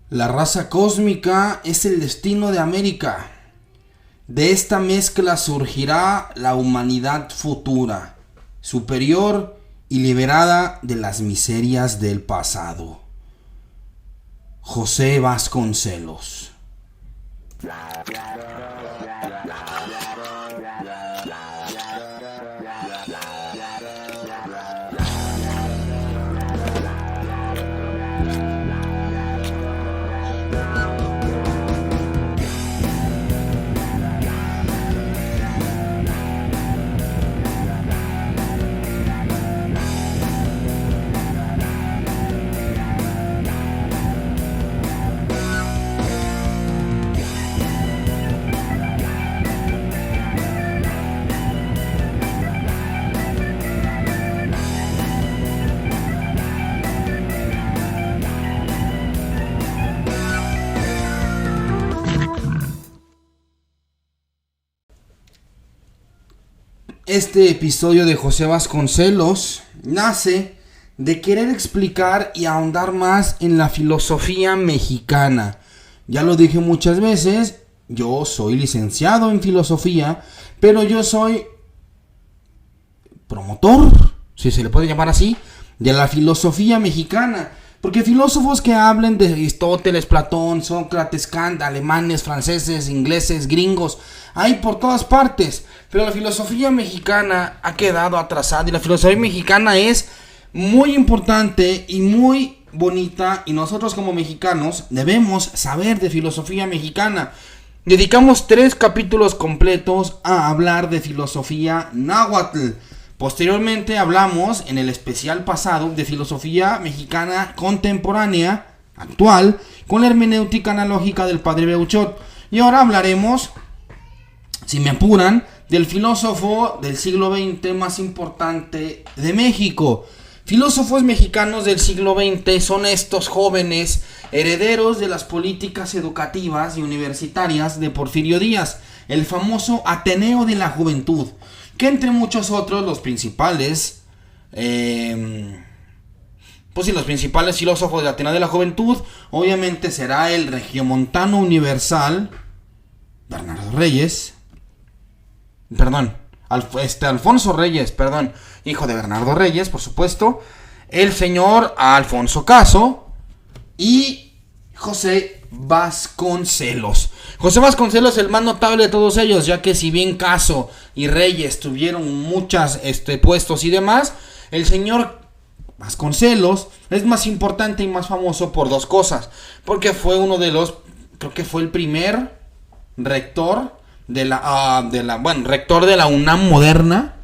La raza cósmica es el destino de América. De esta mezcla surgirá la humanidad futura, superior y liberada de las miserias del pasado. José Vasconcelos. Este episodio de José Vasconcelos nace de querer explicar y ahondar más en la filosofía mexicana. Ya lo dije muchas veces, yo soy licenciado en filosofía, pero yo soy promotor, si se le puede llamar así, de la filosofía mexicana. Porque filósofos que hablen de Aristóteles, Platón, Sócrates, Kant, alemanes, franceses, ingleses, gringos, hay por todas partes. Pero la filosofía mexicana ha quedado atrasada y la filosofía mexicana es muy importante y muy bonita. Y nosotros como mexicanos debemos saber de filosofía mexicana. Dedicamos 3 capítulos completos a hablar de filosofía náhuatl. Posteriormente hablamos en el especial pasado de filosofía mexicana contemporánea, actual, con la hermenéutica analógica del padre Beuchot. Y ahora hablaremos, si me apuran, del filósofo del siglo XX más importante de México. Filósofos mexicanos del siglo XX son estos jóvenes herederos de las políticas educativas y universitarias de Porfirio Díaz, el famoso Ateneo de la Juventud, que entre muchos otros los principales los principales filósofos de Ateneo de la Juventud obviamente será el regiomontano universal Alfonso Reyes, hijo de Bernardo Reyes, por supuesto, el señor Alfonso Caso y José Vasconcelos. José Vasconcelos, el más notable de todos ellos, ya que si bien Caso y Reyes tuvieron muchos puestos y demás, el señor Vasconcelos es más importante y más famoso por 2 cosas. Porque fue creo que fue el primer rector rector de la UNAM moderna,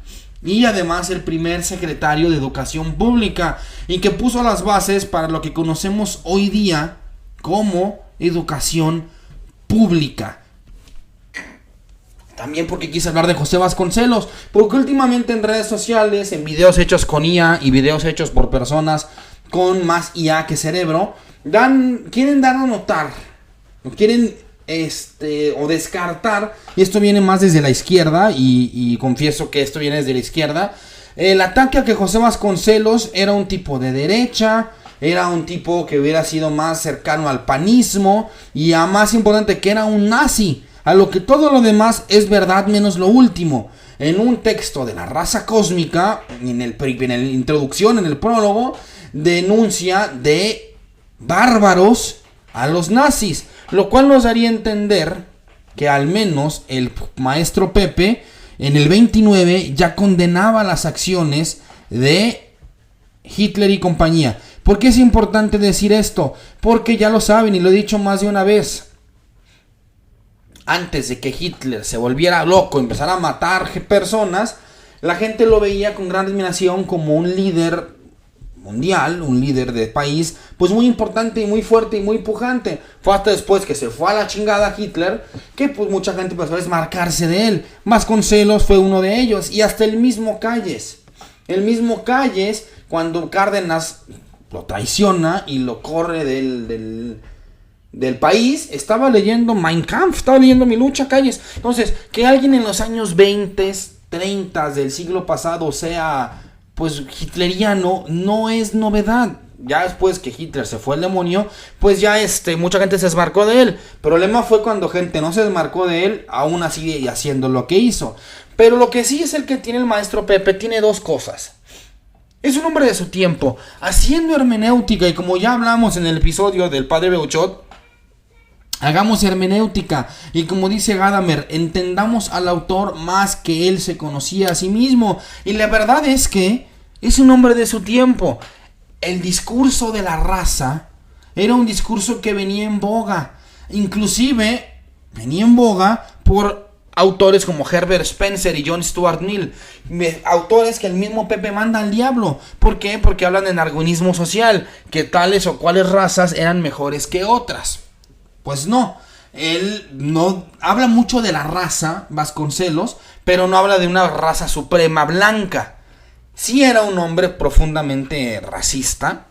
y además el primer secretario de Educación Pública, y que puso las bases para lo que conocemos hoy día como educación pública. También porque quise hablar de José Vasconcelos, porque últimamente en redes sociales, en videos hechos con IA y videos hechos por personas con más IA que cerebro, quieren dar a notar, quieren o descartar, y esto viene más desde la izquierda, y confieso que esto viene desde la izquierda, el ataque a que José Vasconcelos era un tipo de derecha, era un tipo que hubiera sido más cercano al panismo, y a más importante que era un nazi, a lo que todo lo demás es verdad menos lo último. En un texto de la raza cósmica, en la introducción, en el prólogo, denuncia de bárbaros a los nazis, lo cual nos daría a entender que al menos el maestro Pepe en el 29 ya condenaba las acciones de Hitler y compañía. ¿Por qué es importante decir esto? Porque ya lo saben y lo he dicho más de una vez. Antes de que Hitler se volviera loco y empezara a matar personas, la gente lo veía con gran admiración como un líder mundial, un líder de país, pues muy importante y muy fuerte y muy pujante. Fue hasta después que se fue a la chingada Hitler que pues mucha gente empezó a desmarcarse de él. Vasconcelos fue uno de ellos, y hasta el mismo Calles, cuando Cárdenas lo traiciona y lo corre del país, estaba leyendo Mein Kampf, estaba leyendo Mi lucha, Calles. Entonces, que alguien en los años 20, 30 del siglo pasado sea pues hitleriano no es novedad. ya después que Hitler se fue al demonio, pues ya mucha gente se desmarcó de él. El problema fue cuando gente no se desmarcó de él, aún así haciendo lo que hizo. Pero lo que sí es el que tiene el maestro Pepe, tiene dos cosas. Es un hombre de su tiempo, haciendo hermenéutica, y como ya hablamos en el episodio del Padre Beuchot, hagamos hermenéutica, y como dice Gadamer, entendamos al autor más que él se conocía a sí mismo. Y la verdad es que es un hombre de su tiempo. El discurso de la raza era un discurso que venía en boga. Inclusive venía en boga por autores como Herbert Spencer y John Stuart Mill, autores que el mismo Pepe manda al diablo. ¿Por qué? Porque hablan de darwinismo social, que tales o cuales razas eran mejores que otras. Pues no, él no habla mucho de la raza, Vasconcelos, pero no habla de una raza suprema blanca. Sí era un hombre profundamente racista,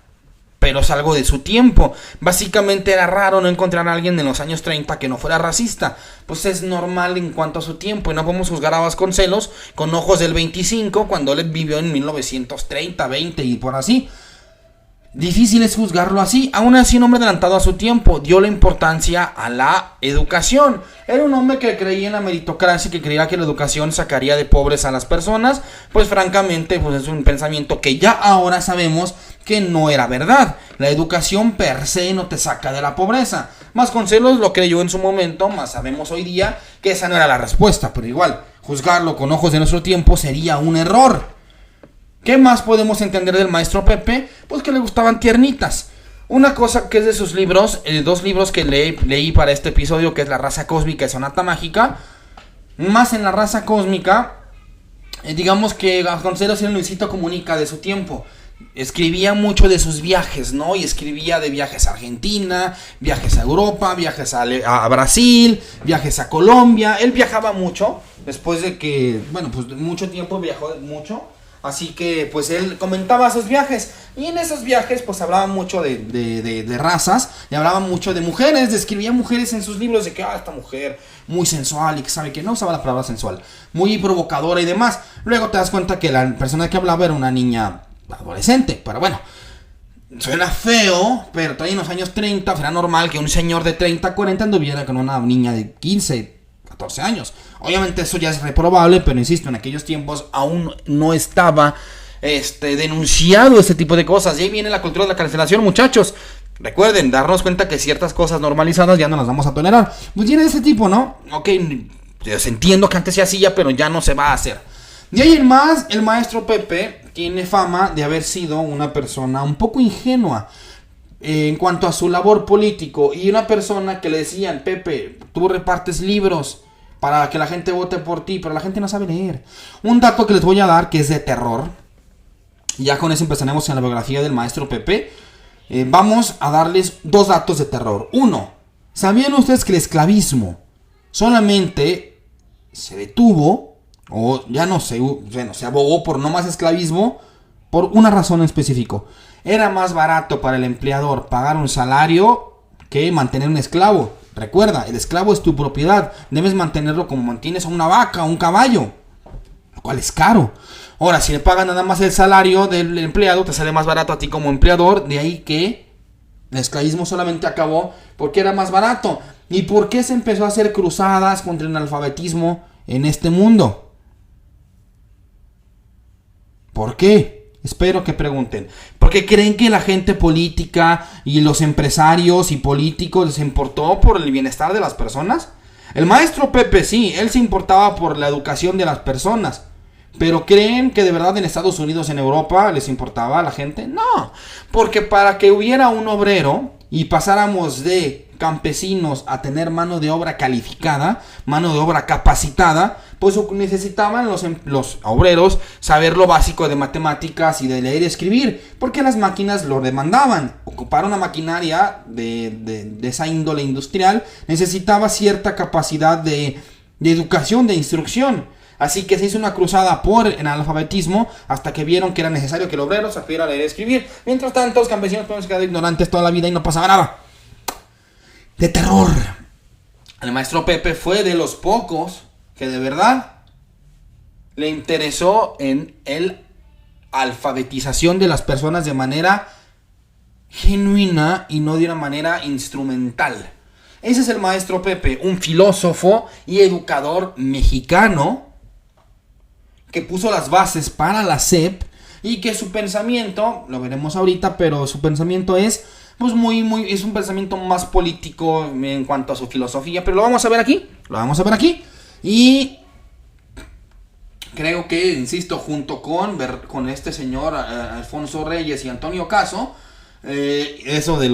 pero es algo de su tiempo. Básicamente era raro no encontrar a alguien en los años 30 que no fuera racista. Pues es normal en cuanto a su tiempo, y no podemos juzgar a Vasconcelos con ojos del 25 cuando él vivió en 1930, 20 y por así. Difícil es juzgarlo así. Aún así, un hombre adelantado a su tiempo, dio la importancia a la educación. Era un hombre que creía en la meritocracia, que creía que la educación sacaría de pobres a las personas. Pues francamente, pues es un pensamiento que ya ahora sabemos que no era verdad. La educación per se no te saca de la pobreza. Vasconcelos lo creyó en su momento, más sabemos hoy día que esa no era la respuesta. Pero igual, juzgarlo con ojos de nuestro tiempo sería un error. ¿Qué más podemos entender del maestro Pepe? Pues que le gustaban tiernitas. Una cosa que es de sus libros, dos libros que leí para este episodio, que es La raza cósmica y Sonata mágica. Más en La raza cósmica, digamos que Vasconcelos era el Luisito Comunica de su tiempo. Escribía mucho de sus viajes, ¿no? Y escribía de viajes a Argentina, viajes a Europa, viajes a Brasil, viajes a Colombia. Él viajaba mucho, después de que, bueno, pues mucho tiempo viajó mucho. Así que pues él comentaba sus viajes, y en esos viajes pues hablaba mucho de razas, y hablaba mucho de mujeres, describía mujeres en sus libros, de que esta mujer muy sensual, y que sabe que no usaba la palabra sensual, muy provocadora y demás. Luego te das cuenta que la persona que hablaba era una niña adolescente, pero bueno, suena feo, pero todavía en los años 30 era normal que un señor de 30, 40 anduviera con una niña de 15, 14 años. Obviamente eso ya es reprobable, pero insisto, en aquellos tiempos aún no estaba denunciado este tipo de cosas. Y ahí viene la cultura de la cancelación, muchachos. Recuerden, darnos cuenta que ciertas cosas normalizadas ya no las vamos a tolerar. Pues viene de ese tipo, ¿no? Ok, entiendo que antes se hacía, pero ya no se va a hacer. De ahí en más, el maestro Pepe tiene fama de haber sido una persona un poco ingenua en cuanto a su labor político, y una persona que le decían: Pepe, tú repartes libros para que la gente vote por ti, pero la gente no sabe leer. Un dato que les voy a dar, que es de terror, ya con eso empezaremos en la biografía del maestro Pepe. Vamos a darles dos datos de terror. Uno, ¿sabían ustedes que el esclavismo solamente se detuvo, o ya no se, bueno, se abogó por no más esclavismo, por una razón en específico? Era más barato para el empleador pagar un salario que mantener un esclavo. Recuerda, el esclavo es tu propiedad. Debes mantenerlo como mantienes a una vaca o un caballo, lo cual es caro. Ahora, si le pagan nada más el salario del empleado, te sale más barato a ti como empleador. De ahí que el esclavismo solamente acabó porque era más barato. ¿Y por qué se empezó a hacer cruzadas contra el analfabetismo en este mundo? ¿Por qué? Espero que pregunten. ¿Porque creen que la gente política y los empresarios y políticos les importó por el bienestar de las personas? El maestro Pepe sí, él se importaba por la educación de las personas. ¿Pero creen que de verdad en Estados Unidos, en Europa, les importaba a la gente? No, porque para que hubiera un obrero y pasáramos de campesinos a tener mano de obra calificada, mano de obra capacitada, pues necesitaban los obreros saber lo básico de matemáticas y de leer y escribir, porque las máquinas lo demandaban. Ocupar una maquinaria de esa índole industrial necesitaba cierta capacidad de educación, de instrucción. Así que se hizo una cruzada por el analfabetismo hasta que vieron que era necesario que el obrero supiera leer y escribir. Mientras tanto, los campesinos podemos quedar ignorantes toda la vida y no pasaba nada. De terror. El maestro Pepe fue de los pocos que de verdad le interesó en la alfabetización de las personas de manera genuina y no de una manera instrumental. Ese es el maestro Pepe, un filósofo y educador mexicano que puso las bases para la SEP y que su pensamiento, lo veremos ahorita, pero su pensamiento es pues es un pensamiento más político en cuanto a su filosofía, pero lo vamos a ver aquí, y creo que, insisto, junto con este señor Alfonso Reyes y Antonio Caso, eso de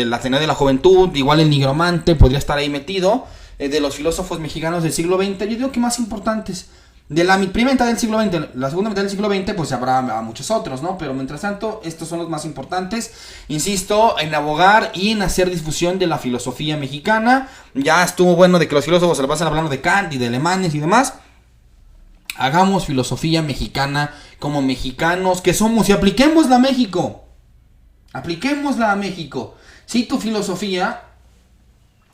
la Atenea de la Juventud, igual el Nigromante podría estar ahí metido, de los filósofos mexicanos del siglo XX, yo digo que más importantes. De la primera mitad del siglo XX, la segunda mitad del siglo XX, pues habrá muchos otros, ¿no? Pero mientras tanto, estos son los más importantes. Insisto, en abogar y en hacer difusión de la filosofía mexicana. Ya estuvo bueno de que los filósofos se la pasan hablando de Kant y de alemanes y demás. Hagamos filosofía mexicana como mexicanos que somos y apliquémosla a México. Apliquémosla a México. Si tu filosofía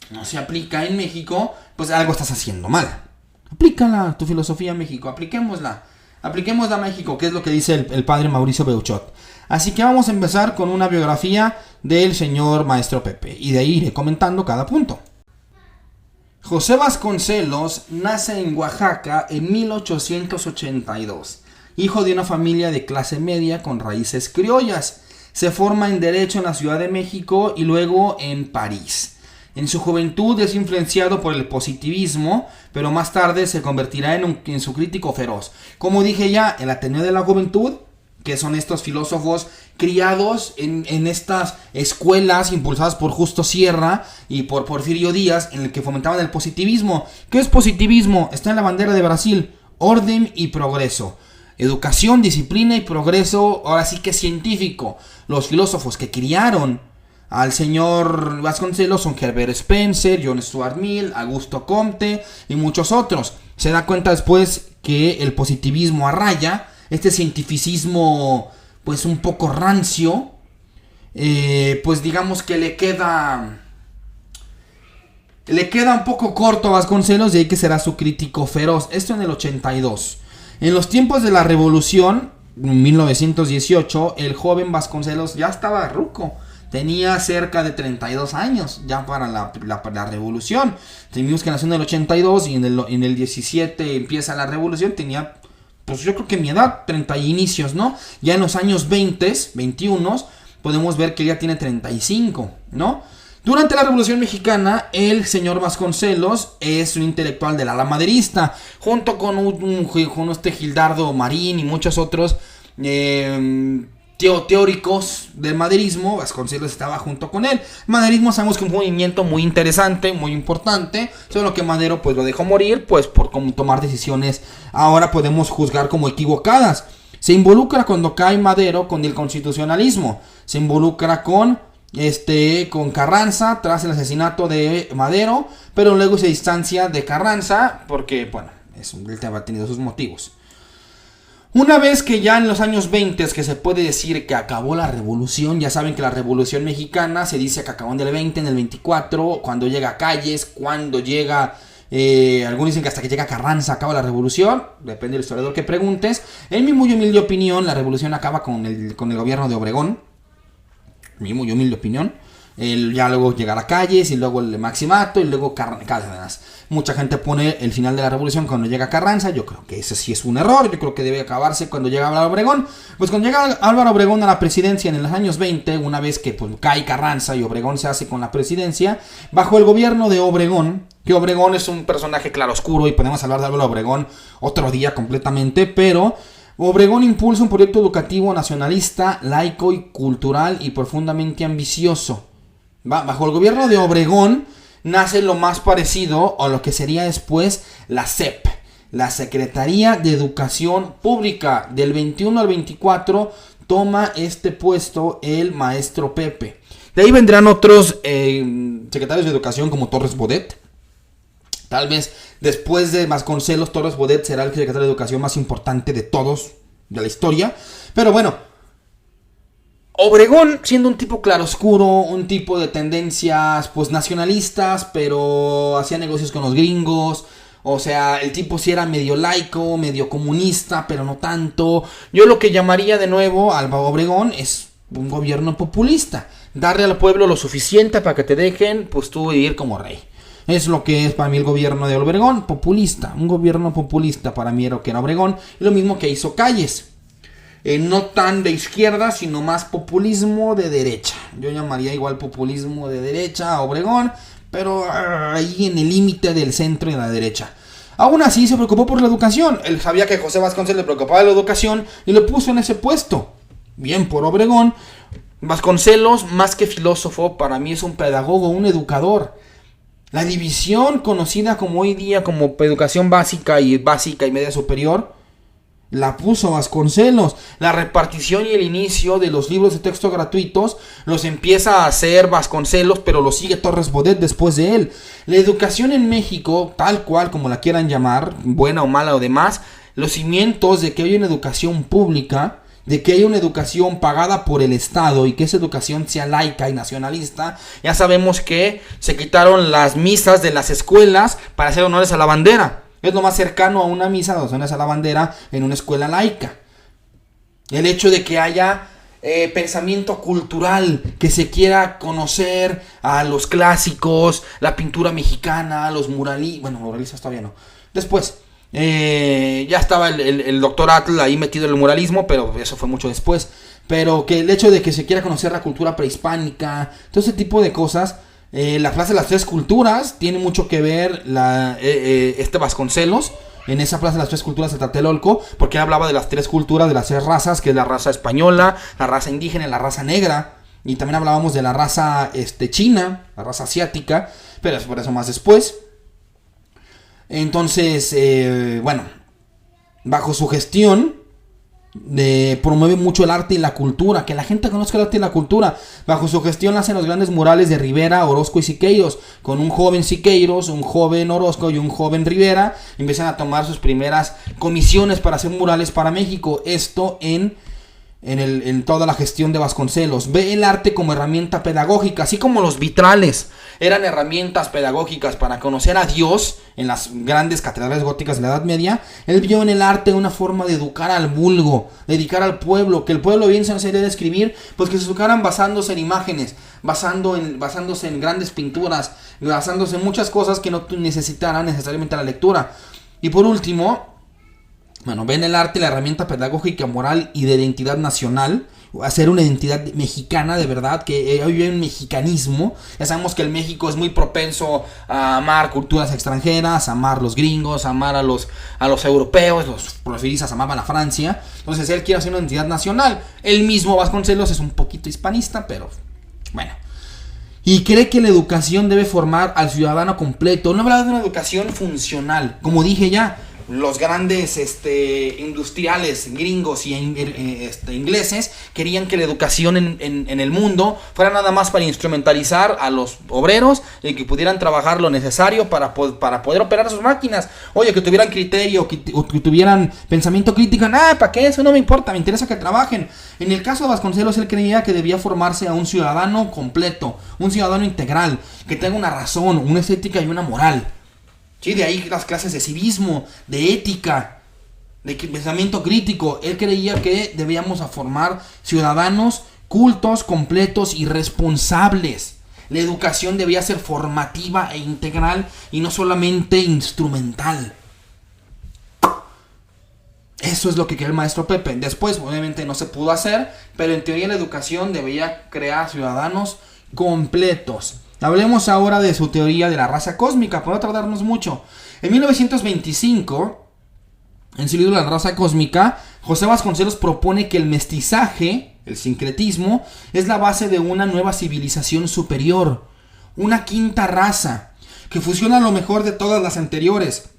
no se aplica en México, pues algo estás haciendo mal. Aplícala, tu filosofía a México, apliquémosla a México, que es lo que dice el padre Mauricio Beuchot. Así que vamos a empezar con una biografía del señor maestro Pepe, y de ahí iré comentando cada punto. José Vasconcelos nace en Oaxaca en 1882, hijo de una familia de clase media con raíces criollas. Se forma en Derecho en la Ciudad de México y luego en París. En su juventud es influenciado por el positivismo, pero más tarde se convertirá en su crítico feroz. Como dije ya, el Ateneo de la Juventud, que son estos filósofos criados en estas escuelas impulsadas por Justo Sierra y por Porfirio Díaz, en el que fomentaban el positivismo. ¿Qué es positivismo? Está en la bandera de Brasil: orden y progreso. Educación, disciplina y progreso, ahora sí que científico. Los filósofos que criaron al señor Vasconcelos son Herbert Spencer, John Stuart Mill, Augusto Comte y muchos otros. Se da cuenta después que el positivismo a raya, este cientificismo pues un poco rancio, pues digamos que le queda un poco corto a Vasconcelos, y ahí que será su crítico feroz. Esto en el 82. En los tiempos de la Revolución, en 1918, el joven Vasconcelos ya estaba ruco. Tenía cerca de 32 años ya para la revolución. Tenemos que nació en el 82 y en el 17 empieza la revolución. Tenía, pues yo creo que mi edad, 30 inicios, ¿no? Ya en los años 20, 21, podemos ver que ya tiene 35, ¿no? Durante la Revolución Mexicana, el señor Vasconcelos es un intelectual del ala maderista, junto con este Gildardo Marín y muchos otros teóricos del maderismo. Vasconcelos estaba junto con él. Maderismo sabemos que es un movimiento muy interesante, muy importante, solo que Madero pues lo dejó morir pues por tomar decisiones ahora podemos juzgar como equivocadas. Se involucra cuando cae Madero con el constitucionalismo, se involucra con Carranza tras el asesinato de Madero, pero luego se distancia de Carranza porque, bueno, él ha tenido sus motivos. Una vez que ya en los años 20 que se puede decir que acabó la revolución, ya saben que la revolución mexicana se dice que acabó en el 20, en el 24, cuando llega Calles, cuando llega, algunos dicen que hasta que llega Carranza acaba la revolución, depende del historiador que preguntes. En mi muy humilde opinión, la revolución acaba con el gobierno de Obregón, mi muy humilde opinión. Ya luego llegará Calles y luego el Maximato y luego Cárdenas. Mucha gente pone el final de la revolución cuando llega Carranza. Yo creo que ese sí es un error. Yo creo que debe acabarse cuando llega Álvaro Obregón. Pues cuando llega Álvaro Obregón a la presidencia en los años 20, una vez que pues, cae Carranza y Obregón se hace con la presidencia, bajo el gobierno de Obregón, que Obregón es un personaje claroscuro y podemos hablar de Álvaro Obregón otro día completamente, pero Obregón impulsa un proyecto educativo nacionalista, laico y cultural y profundamente ambicioso. Bajo el gobierno de Obregón nace lo más parecido a lo que sería después la SEP, la Secretaría de Educación Pública. Del 21 al 24 toma este puesto el maestro Pepe. De ahí vendrán otros secretarios de educación como Torres Bodet. Tal vez después de Vasconcelos, Torres Bodet será el secretario de educación más importante de todos de la historia. Pero bueno, Obregón, siendo un tipo claroscuro, un tipo de tendencias pues nacionalistas, pero hacía negocios con los gringos. O sea, el tipo sí era medio laico, medio comunista, pero no tanto. Yo lo que llamaría de nuevo al Obregón es un gobierno populista. darle al pueblo lo suficiente para que te dejen, pues tú vivir como rey. Es lo que es para mí el gobierno de Obregón, populista. Un gobierno populista para mí era lo que era Obregón. Y lo mismo que hizo Calles. No tan de izquierda, sino más populismo de derecha. Yo llamaría igual populismo de derecha a Obregón, pero ahí en el límite del centro y de la derecha. Aún así se preocupó por la educación. Él sabía que José Vasconcelos le preocupaba la educación y lo puso en ese puesto. Bien por Obregón. Vasconcelos, más que filósofo, para mí es un pedagogo, un educador. La división conocida como hoy día como educación básica y media superior, la puso Vasconcelos. La repartición y el inicio de los libros de texto gratuitos los empieza a hacer Vasconcelos, pero lo sigue Torres Bodet después de él. La educación en México, tal cual como la quieran llamar, buena o mala o demás, los cimientos de que hay una educación pública, de que hay una educación pagada por el Estado y que esa educación sea laica y nacionalista, ya sabemos que se quitaron las misas de las escuelas para hacer honores a la bandera. Es lo más cercano a una misa de honores a la bandera en una escuela laica. El hecho de que haya pensamiento cultural, que se quiera conocer a los clásicos, la pintura mexicana, los muralistas, bueno, muralistas todavía no. Después, ya estaba el doctor Atl ahí metido en el muralismo, pero eso fue mucho después. Pero que el hecho de que se quiera conocer la cultura prehispánica, todo ese tipo de cosas, la Plaza de las Tres Culturas, tiene mucho que ver Vasconcelos en esa Plaza de las Tres Culturas de Tlatelolco, porque él hablaba de las tres culturas, de las tres razas, que es la raza española, la raza indígena y la raza negra. Y también hablábamos de la raza china, la raza asiática, pero es por eso más después. Entonces, bueno, bajo su gestión promueve mucho el arte y la cultura, que la gente conozca el arte y la cultura. Bajo su gestión hacen los grandes murales de Rivera, Orozco y Siqueiros, con un joven Siqueiros, un joven Orozco y un joven Rivera. Empiezan a tomar sus primeras comisiones para hacer murales para México. Esto en toda la gestión de Vasconcelos. Ve el arte como herramienta pedagógica, así como los vitrales eran herramientas pedagógicas para conocer a Dios en las grandes catedrales góticas de la Edad Media. Él vio en el arte una forma de educar al vulgo, de educar al pueblo, que el pueblo bien se debería de escribir, pues que se educaran basándose en imágenes, basándose en grandes pinturas, basándose en muchas cosas que no necesitaran necesariamente la lectura. Y por último, bueno, ven el arte, la herramienta pedagógica, moral y de identidad nacional, hacer una identidad mexicana de verdad, que hoy hay un mexicanismo. Ya sabemos que el México es muy propenso a amar culturas extranjeras, a amar los gringos, a amar a los europeos, los porfiristas amaban a Francia. Entonces él quiere hacer una identidad nacional. Él mismo, Vasconcelos, es un poquito hispanista, pero bueno. Y cree que la educación debe formar al ciudadano completo. No habla de una educación funcional, como dije ya. Los grandes industriales gringos y ingleses querían que la educación en el mundo fuera nada más para instrumentalizar a los obreros y que pudieran trabajar lo necesario para poder operar sus máquinas. Oye, que tuvieran criterio, que tuvieran pensamiento crítico. ¿Para qué? Eso no me importa, me interesa que trabajen. En el caso de Vasconcelos, él creía que debía formarse a un ciudadano completo, un ciudadano integral, que tenga una razón, una estética y una moral. Sí, de ahí las clases de civismo, de ética, de pensamiento crítico. Él creía que debíamos formar ciudadanos cultos, completos y responsables. La educación debía ser formativa e integral y no solamente instrumental. Eso es lo que quería el maestro Pepe. Después, obviamente, no se pudo hacer, pero en teoría la educación debía crear ciudadanos completos. Hablemos ahora de su teoría de la raza cósmica, para no tardarnos mucho. En 1925, en su libro La raza cósmica, José Vasconcelos propone que el mestizaje, el sincretismo, es la base de una nueva civilización superior, una quinta raza, que fusiona lo mejor de todas las anteriores,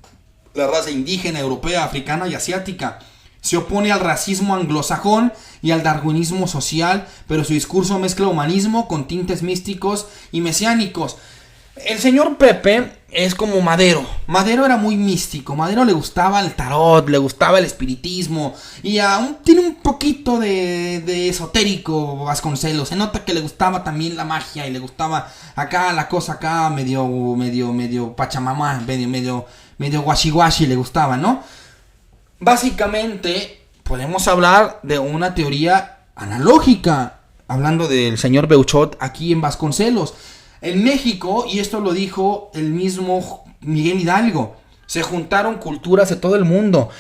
la raza indígena, europea, africana y asiática. Se opone al racismo anglosajón y al darwinismo social, pero su discurso mezcla humanismo con tintes místicos y mesiánicos. El señor Pepe es como Madero. Madero era muy místico. Madero le gustaba el tarot, le gustaba el espiritismo y aún tiene un poquito de esotérico Vasconcelos. Se nota que le gustaba también la magia y le gustaba acá la cosa acá medio pachamamá, medio guashi le gustaba, ¿no? Básicamente podemos hablar de una teoría analógica. hablando del señor Beuchot aquí en Vasconcelos. En México, y esto lo dijo el mismo Miguel Hidalgo, se juntaron culturas de todo el mundo.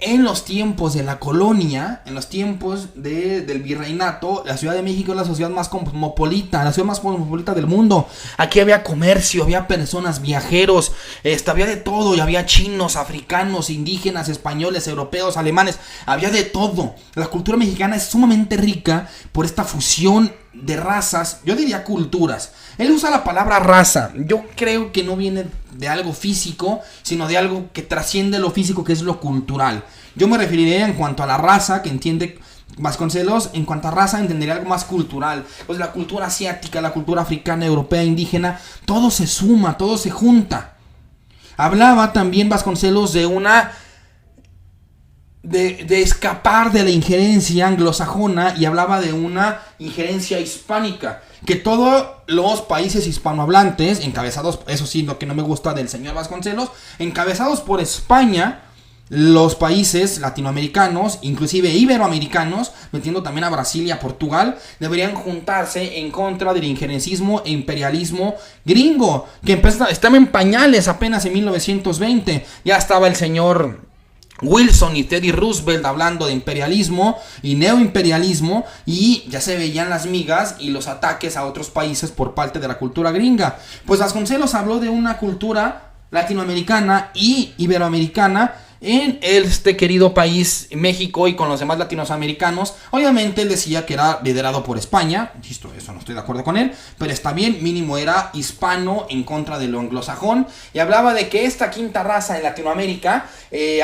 En los tiempos de la colonia, en los tiempos del virreinato, la Ciudad de México es la ciudad más cosmopolita, la ciudad más cosmopolita del mundo. Aquí había comercio, había personas, viajeros, había de todo, y había chinos, africanos, indígenas, españoles, europeos, alemanes, había de todo. La cultura mexicana es sumamente rica por esta fusión de razas, yo diría culturas. Él usa la palabra raza. Yo creo que no viene de algo físico, sino de algo que trasciende lo físico, que es lo cultural. Yo me referiría en cuanto a la raza, que entiende Vasconcelos, en cuanto a raza entendería algo más cultural. Pues la cultura asiática, la cultura africana, europea, indígena, todo se suma, todo se junta. Hablaba también Vasconcelos de una... De escapar de la injerencia anglosajona, y hablaba de una injerencia hispánica, que todos los países hispanohablantes, encabezados, eso sí, lo que no me gusta del señor Vasconcelos, encabezados por España, los países latinoamericanos, inclusive iberoamericanos, metiendo también a Brasil y a Portugal, deberían juntarse en contra del injerencismo e imperialismo gringo, que estaba en pañales apenas en 1920. Ya estaba el señor Wilson y Teddy Roosevelt hablando de imperialismo y neoimperialismo, y ya se veían las migas y los ataques a otros países por parte de la cultura gringa. Pues Vasconcelos habló de una cultura latinoamericana y iberoamericana en este querido país México y con los demás latinoamericanos. Obviamente él decía que era liderado por España, insisto, eso no estoy de acuerdo con él, pero está bien, mínimo era hispano en contra de lo anglosajón, y hablaba de que esta quinta raza en Latinoamérica,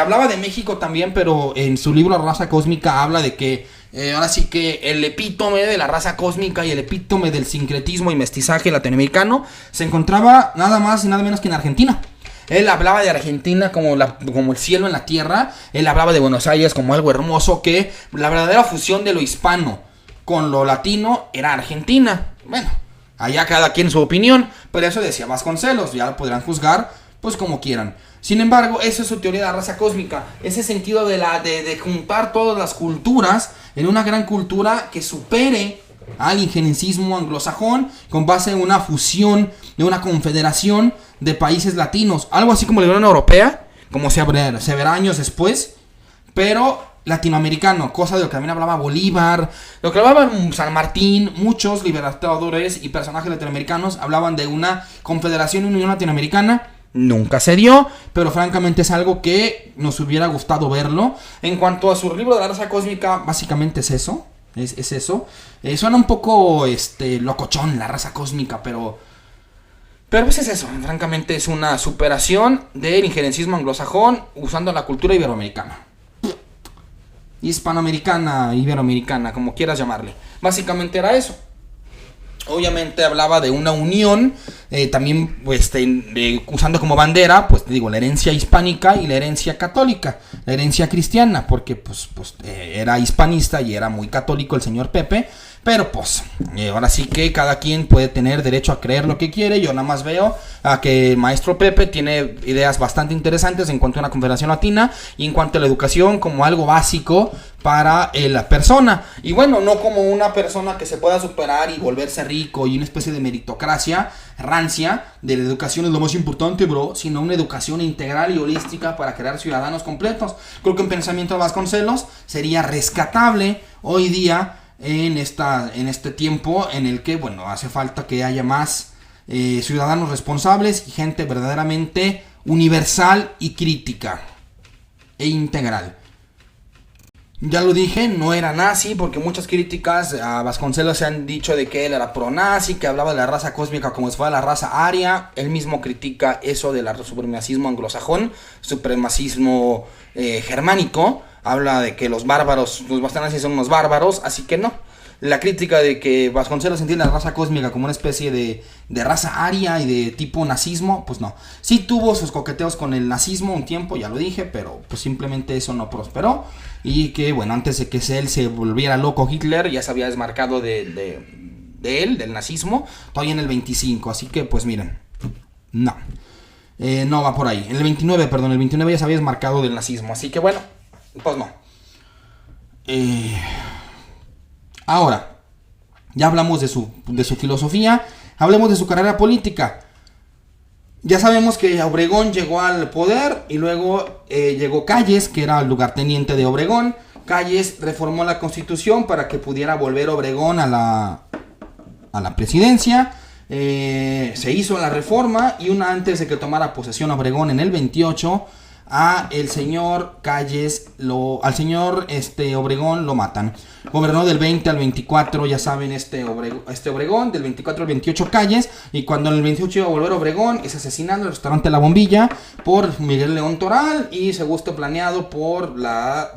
hablaba de México también, pero en su libro Raza Cósmica habla de que ahora sí que el epítome de la raza cósmica y el epítome del sincretismo y mestizaje latinoamericano se encontraba nada más y nada menos que en Argentina. Él hablaba de Argentina como el cielo en la tierra. Él hablaba de Buenos Aires como algo hermoso, que la verdadera fusión de lo hispano con lo latino era Argentina. Bueno, allá cada quien su opinión, pero eso decía Vasconcelos, ya lo podrán juzgar pues como quieran. Sin embargo, esa es su teoría de la raza cósmica, ese sentido de juntar todas las culturas en una gran cultura que supere al injerencismo anglosajón, con base en una fusión, de una confederación de países latinos, algo así como la Unión Europea, como se verá años después, pero latinoamericano, cosa de lo que también hablaba Bolívar, lo que hablaba San Martín. Muchos libertadores y personajes latinoamericanos hablaban de una confederación y unión latinoamericana. Nunca se dio, pero francamente es algo que nos hubiera gustado verlo. En cuanto a su libro de la raza cósmica, básicamente es eso. Es eso. Suena un poco locochón la raza cósmica, pero pues es eso. Francamente es una superación del injerencismo anglosajón usando la cultura iberoamericana. Hispanoamericana, iberoamericana, como quieras llamarle. Básicamente era eso. Obviamente hablaba de una unión, también usando como bandera, pues te digo, la herencia hispánica y la herencia católica, la herencia cristiana, porque era hispanista y era muy católico el señor Pepe, pero ahora sí que cada quien puede tener derecho a creer lo que quiere. Yo nada más veo a que el maestro Pepe tiene ideas bastante interesantes en cuanto a una confederación latina y en cuanto a la educación como algo básico para la persona, y bueno, no como una persona que se pueda superar y volverse rico y una especie de meritocracia rancia de la educación es lo más importante, bro, sino una educación integral y holística para crear ciudadanos completos. Creo que un pensamiento de Vasconcelos sería rescatable hoy día en este tiempo en el que, bueno, hace falta que haya más ciudadanos responsables y gente verdaderamente universal y crítica e integral. Ya lo dije, no era nazi, porque muchas críticas a Vasconcelos se han dicho de que él era pro-nazi, que hablaba de la raza cósmica como si fuera la raza aria. Él mismo critica eso del supremacismo anglosajón, supremacismo germánico. Habla de que los nazis son unos bárbaros, así que no. La crítica de que Vasconcelos entiende la raza cósmica como una especie de raza aria y de tipo nazismo, pues no. Sí tuvo sus coqueteos con el nazismo un tiempo, ya lo dije, pero pues simplemente eso no prosperó. Y que, bueno, antes de que él se volviera loco Hitler, ya se había desmarcado de él, del nazismo, todavía en el 25. Así que, pues miren, no. No va por ahí. En el 29 ya se había desmarcado del nazismo. Así que, bueno, pues no. Ahora, Ya hablamos de su filosofía, hablemos de su carrera política. Ya sabemos que Obregón llegó al poder y luego llegó Calles, que era el lugarteniente de Obregón. Calles reformó la Constitución para que pudiera volver Obregón a la presidencia. Se hizo la reforma y una antes de que tomara posesión Obregón en el 28, al señor Obregón lo matan. Gobernó del 20 al 24, ya saben, Obregón, del 24 al 28 Calles, y cuando en el 28 iba a volver Obregón, es asesinado en el restaurante La Bombilla por Miguel León Toral y segundo planeado por la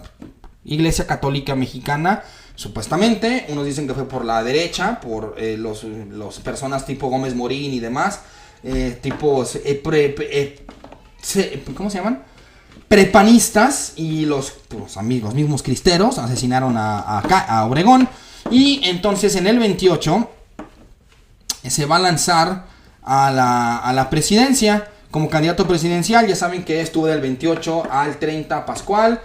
Iglesia Católica Mexicana. Supuestamente, unos dicen que fue por la derecha, por los personas tipo Gómez Morín y demás, ¿cómo se llaman? Prepanistas, y los amigos mismos cristeros asesinaron a Obregón. Y entonces en el 28 se va a lanzar a la presidencia como candidato presidencial. Ya saben que estuvo del 28 al 30 Pascual,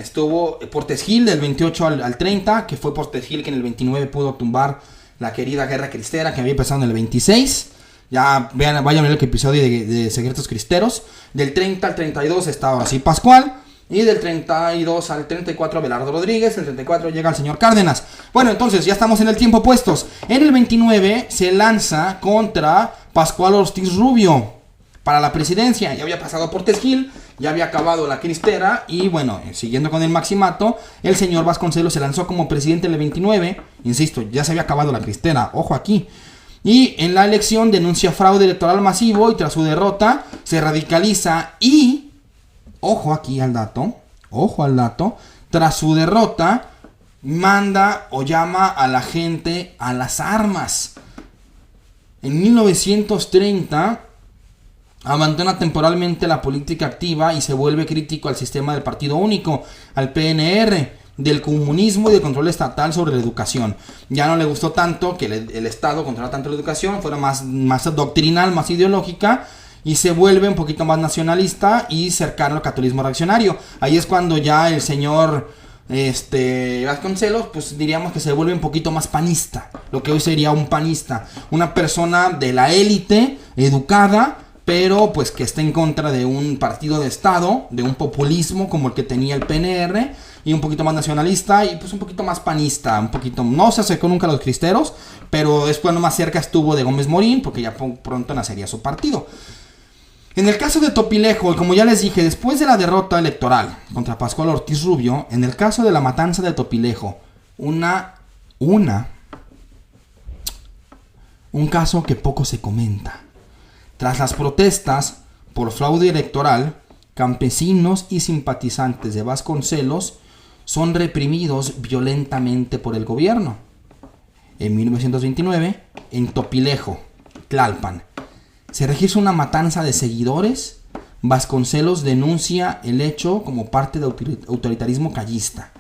estuvo Portes Gil del 28 al 30, que fue Portes Gil que en el 29 pudo tumbar la querida guerra cristera que había empezado en el 26. Ya vayan a ver el episodio de Secretos Cristeros. Del 30 al 32 está ahora sí Pascual. Y del 32 al 34 Abelardo Rodríguez. El 34 llega el señor Cárdenas. Bueno, entonces ya estamos en el tiempo puestos. En el 29 se lanza contra Pascual Ortiz Rubio para la presidencia. Ya había pasado Portes Gil, ya había acabado la cristera. Y bueno, siguiendo con el maximato, el señor Vasconcelos se lanzó como presidente en el 29. Insisto, ya se había acabado la cristera. Ojo aquí. Y en la elección denuncia fraude electoral masivo y tras su derrota se radicaliza y, ojo aquí al dato, tras su derrota manda o llama a la gente a las armas. En 1930 abandona temporalmente la política activa y se vuelve crítico al sistema del partido único, al PNR, del comunismo y del control estatal sobre la educación. Ya no le gustó tanto que el Estado controlara tanto la educación, fuera más doctrinal, más ideológica, y se vuelve un poquito más nacionalista y cercano al catolicismo reaccionario. Ahí es cuando ya el señor Vasconcelos, pues diríamos que se vuelve un poquito más panista, lo que hoy sería un panista, una persona de la élite, educada, pero pues que está en contra de un partido de Estado, de un populismo como el que tenía el PNR, y un poquito más nacionalista y pues un poquito más panista, un poquito, no se acercó nunca a los cristeros, pero es cuando más cerca estuvo de Gómez Morín, porque ya pronto nacería su partido. En el caso de Topilejo, como ya les dije, después de la derrota electoral contra Pascual Ortiz Rubio, en el caso de la matanza de Topilejo, un caso que poco se comenta. Tras las protestas por fraude electoral, campesinos y simpatizantes de Vasconcelos son reprimidos violentamente por el gobierno. En 1929, en Topilejo, Tlalpan, se registra una matanza de seguidores. Vasconcelos denuncia el hecho como parte del autoritarismo callista.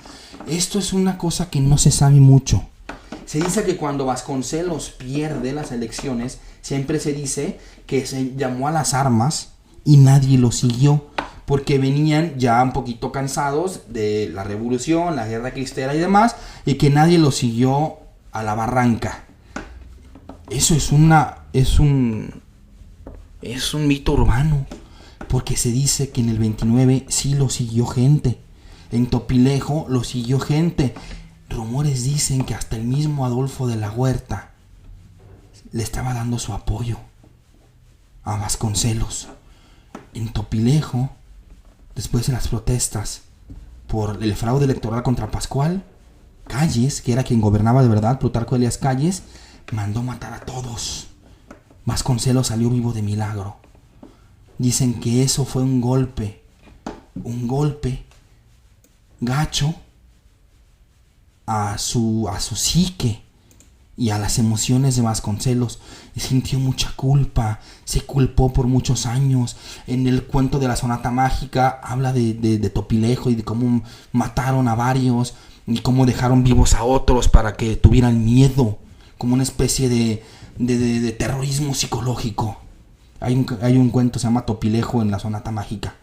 Esto es una cosa que no se sabe mucho. Se dice que cuando Vasconcelos pierde las elecciones, siempre se dice que se llamó a las armas y nadie lo siguió, porque venían ya un poquito cansados de la revolución, la guerra cristera y demás, y que nadie lo siguió a la barranca. Eso es un mito urbano, porque se dice que en el 29 sí lo siguió gente, en Topilejo lo siguió gente. Rumores dicen que hasta el mismo Adolfo de la Huerta le estaba dando su apoyo a Vasconcelos. En Topilejo, después de las protestas por el fraude electoral contra Pascual, Calles, que era quien gobernaba de verdad, Plutarco Elías Calles, mandó matar a todos. Vasconcelos salió vivo de milagro. Dicen que eso fue un golpe gacho a su psique y a las emociones de Vasconcelos. Sintió mucha culpa, se culpó por muchos años. En el cuento de la Sonata Mágica habla de Topilejo y de cómo mataron a varios y cómo dejaron vivos a otros para que tuvieran miedo, como una especie de terrorismo psicológico. Hay un cuento, se llama Topilejo, en la Sonata Mágica.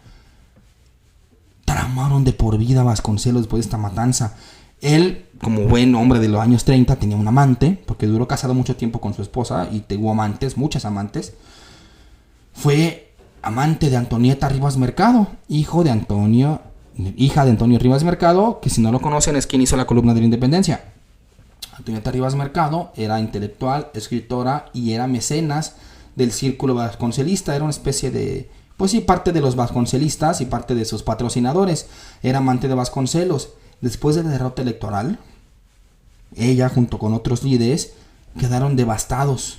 Tramaron de por vida a Vasconcelos después de esta matanza. Él, como buen hombre de los años 30, tenía un amante, porque duró casado mucho tiempo con su esposa y tuvo amantes, muchas amantes. Fue amante de Antonieta Rivas Mercado, hija de Antonio Rivas Mercado, que si no lo conocen es quien hizo la columna de la Independencia. Antonieta Rivas Mercado era intelectual, escritora y era mecenas del círculo vasconcelista. Era una especie de, pues sí, parte de los vasconcelistas y parte de sus patrocinadores. Era amante de Vasconcelos. Después de la derrota electoral, ella junto con otros líderes quedaron devastados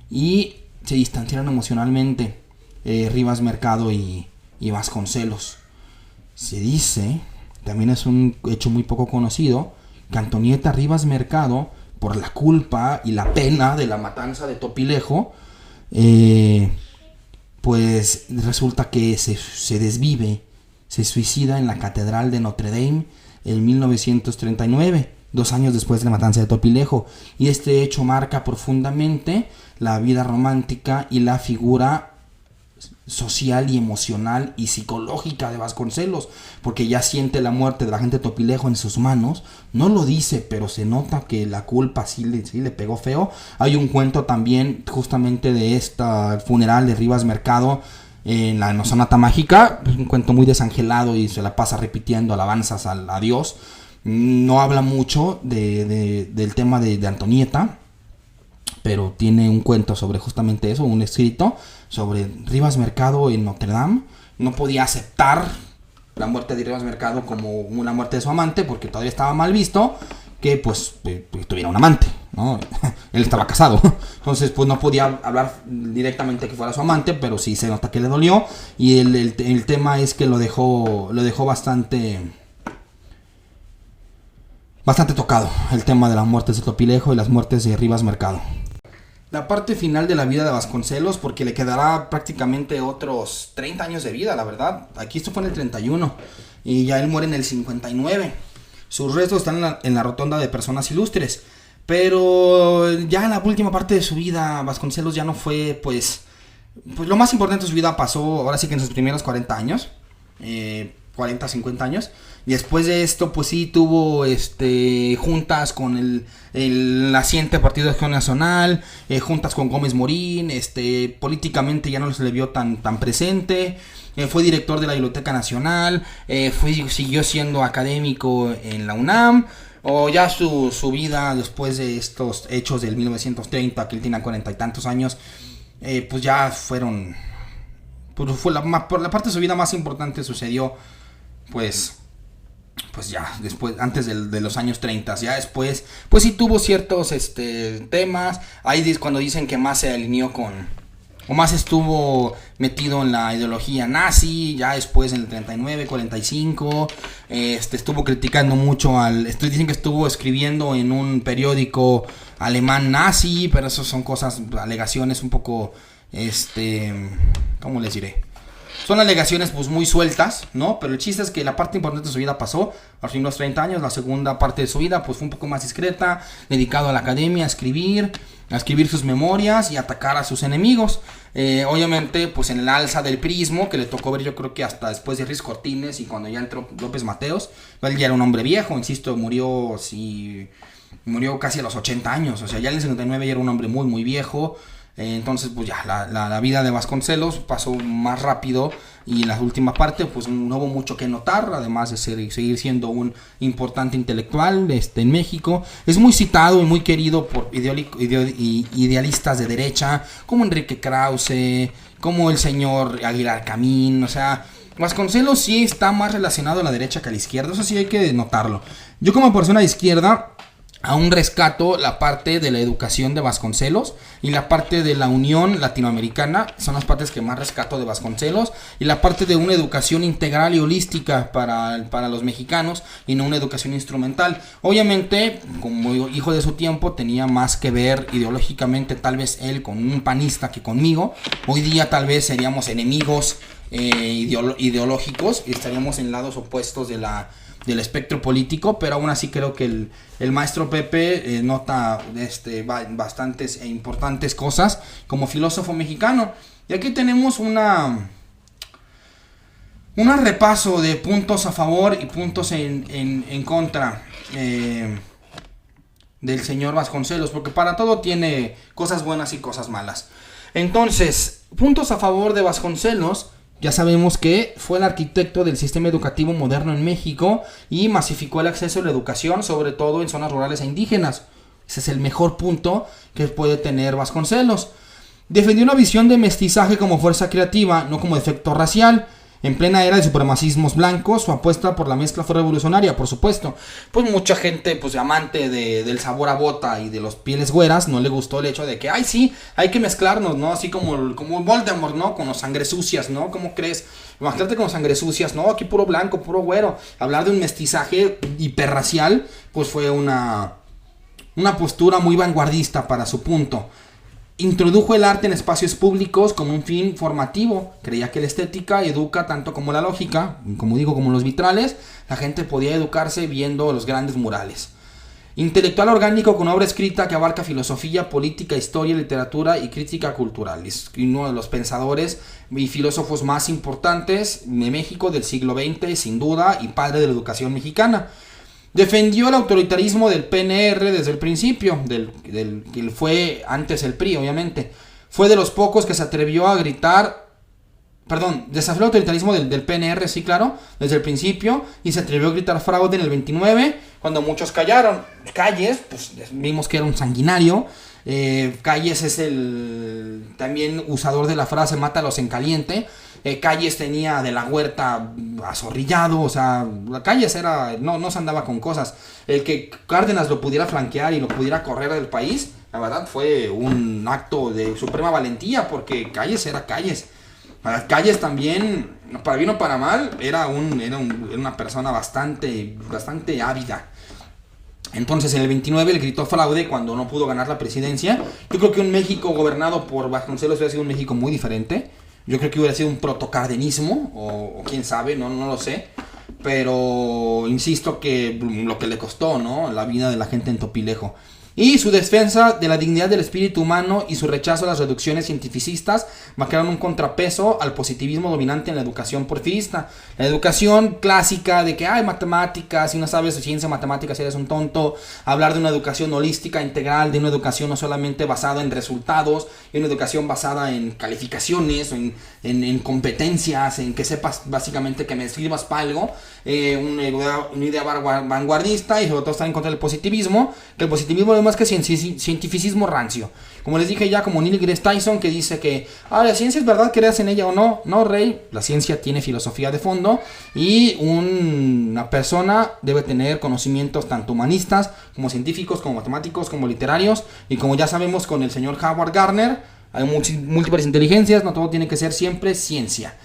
y se distanciaron emocionalmente, Rivas Mercado y Vasconcelos. Se dice, también es un hecho muy poco conocido, que Antonieta Rivas Mercado, por la culpa y la pena de la matanza de Topilejo, pues resulta que se desvive, se suicida en la Catedral de Notre Dame en 1939, 2 años después de la matanza de Topilejo. Y este hecho marca profundamente la vida romántica y la figura social y emocional y psicológica de Vasconcelos, porque ya siente la muerte de la gente de Topilejo en sus manos. No lo dice, pero se nota que la culpa sí le pegó feo. Hay un cuento también justamente de esta funeral de Rivas Mercado en la Sonata Mágica, un cuento muy desangelado y se la pasa repitiendo alabanzas a Dios. No habla mucho del tema de Antonieta, pero tiene un cuento sobre justamente eso, un escrito sobre Rivas Mercado en Notre Dame. No podía aceptar la muerte de Rivas Mercado como una muerte de su amante, porque todavía estaba mal visto que pues tuviera un amante, ¿no? Él estaba casado, entonces pues no podía hablar directamente que fuera su amante, pero sí se nota que le dolió. Y el tema es que lo dejó bastante tocado, el tema de las muertes de Topilejo y las muertes de Rivas Mercado. La parte final de la vida de Vasconcelos, porque le quedará prácticamente otros 30 años de vida, la verdad. Aquí esto fue en el 31 y ya él muere en el 59. Sus restos están en la rotonda de personas ilustres, pero ya en la última parte de su vida Vasconcelos ya no fue, pues lo más importante de su vida pasó ahora sí que en sus primeros 40 años, 40, 50 años. Y después de esto, pues sí tuvo juntas con el naciente Partido de Acción Nacional, juntas con Gómez Morín, políticamente ya no se le vio tan presente. Fue director de la Biblioteca Nacional, siguió siendo académico en la UNAM. O ya su vida después de estos hechos del 1930, que él tenía 40 y tantos años, pues ya fueron, pues fue la parte de su vida más importante sucedió pues ya después, antes de los años 30. Ya después pues sí tuvo ciertos temas. Ahí es cuando dicen que más se alineó o más estuvo metido en la ideología nazi. Ya después en el 39, 45 estuvo criticando mucho dicen que estuvo escribiendo en un periódico alemán nazi, pero eso son alegaciones un poco ¿cómo les diré? Son alegaciones pues muy sueltas, ¿no? Pero el chiste es que la parte importante de su vida pasó a los primeros 30 años. La segunda parte de su vida pues fue un poco más discreta, dedicado a la academia, a escribir sus memorias y atacar a sus enemigos. Obviamente pues en el alza del prismo, que le tocó ver yo creo que hasta después de Ruiz Cortines y cuando ya entró López Mateos. Él ya era un hombre viejo, insisto, murió casi a los 80 años. O sea, ya en el 59 ya era un hombre muy muy viejo. Entonces pues ya la vida de Vasconcelos pasó más rápido y en la última parte pues no hubo mucho que notar, además de seguir siendo un importante intelectual en México. Es muy citado y muy querido por idealistas de derecha como Enrique Krause, como el señor Aguilar Camín. O sea, Vasconcelos sí está más relacionado a la derecha que a la izquierda, eso sí hay que notarlo. Yo como persona de izquierda aún rescato la parte de la educación de Vasconcelos y la parte de la Unión Latinoamericana, son las partes que más rescato de Vasconcelos, y la parte de una educación integral y holística para los mexicanos y no una educación instrumental. Obviamente, como hijo de su tiempo, tenía más que ver ideológicamente tal vez él con un panista que conmigo. Hoy día tal vez seríamos enemigos ideológicos y estaríamos en lados opuestos del espectro político, pero aún así creo que el maestro Pepe nota bastantes e importantes cosas como filósofo mexicano. Y aquí tenemos un repaso de puntos a favor y puntos en contra. del señor Vasconcelos, porque para todo tiene cosas buenas y cosas malas. Entonces, puntos a favor de Vasconcelos: ya sabemos que fue el arquitecto del sistema educativo moderno en México y masificó el acceso a la educación, sobre todo en zonas rurales e indígenas. Ese es el mejor punto que puede tener Vasconcelos. Defendió una visión de mestizaje como fuerza creativa, no como defecto racial. En plena era de supremacismos blancos, su apuesta por la mezcla fue revolucionaria, por supuesto. Pues mucha gente, pues amante del sabor a bota y de los pieles güeras, no le gustó el hecho de que, ay sí, hay que mezclarnos, ¿no? Así como Voldemort, ¿no? Con los sangre sucias, ¿no? ¿Cómo crees? Mezclarte con sangre sucias, ¿no? Aquí puro blanco, puro güero. Hablar de un mestizaje hiperracial, pues fue una postura muy vanguardista para su punto. Introdujo el arte en espacios públicos como un fin formativo. Creía que la estética educa tanto como la lógica, como digo, como los vitrales. La gente podía educarse viendo los grandes murales. Intelectual orgánico con obra escrita que abarca filosofía, política, historia, literatura y crítica cultural. Es uno de los pensadores y filósofos más importantes de México del siglo XX, sin duda, y padre de la educación mexicana. Defendió el autoritarismo del PNR desde el principio, que fue antes el PRI, obviamente. Fue de los pocos que se atrevió a gritar, desafió el autoritarismo del PNR, sí, claro, desde el principio, y se atrevió a gritar fraude en el 29, cuando muchos callaron. Calles, pues vimos que era un sanguinario. Calles es el también usador de la frase mátalos en caliente. Calles tenía de la Huerta azorrillado, o sea, Calles era, no se andaba con cosas. El que Cárdenas lo pudiera flanquear y lo pudiera correr del país, la verdad fue un acto de suprema valentía, porque Calles era Calles. Calles también, para bien o para mal, era una persona bastante ávida. Entonces en el 29 él gritó fraude cuando no pudo ganar la presidencia. Yo creo que un México gobernado por Vasconcelos hubiera sido un México muy diferente. Yo creo que hubiera sido un protocardenismo, o quién sabe, no lo sé. Pero insisto que lo que le costó, ¿no? La vida de la gente en Topilejo. Y su defensa de la dignidad del espíritu humano y su rechazo a las reducciones cientificistas marcaron un contrapeso al positivismo dominante en la educación porfirista. La educación clásica de que hay matemáticas, si no sabes ciencia o matemáticas eres un tonto. Hablar de una educación holística, integral, de una educación no solamente basada en resultados, y una educación basada en calificaciones, en competencias, en que sepas básicamente que me sirvas para algo. Una idea vanguardista, y sobre todo estar en contra del positivismo, que el positivismo es más que cientificismo rancio. Como les dije ya, como Neil deGrasse Tyson, que dice que la ciencia es verdad, creas en ella o no. No, rey, la ciencia tiene filosofía de fondo, y una persona debe tener conocimientos tanto humanistas como científicos, como matemáticos, como literarios. Y como ya sabemos con el señor Howard Gardner, hay múltiples inteligencias, no todo tiene que ser siempre ciencia.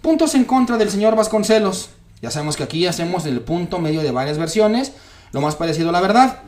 Puntos en contra del señor Vasconcelos. Ya sabemos que aquí hacemos el punto medio de varias versiones, lo más parecido a la verdad.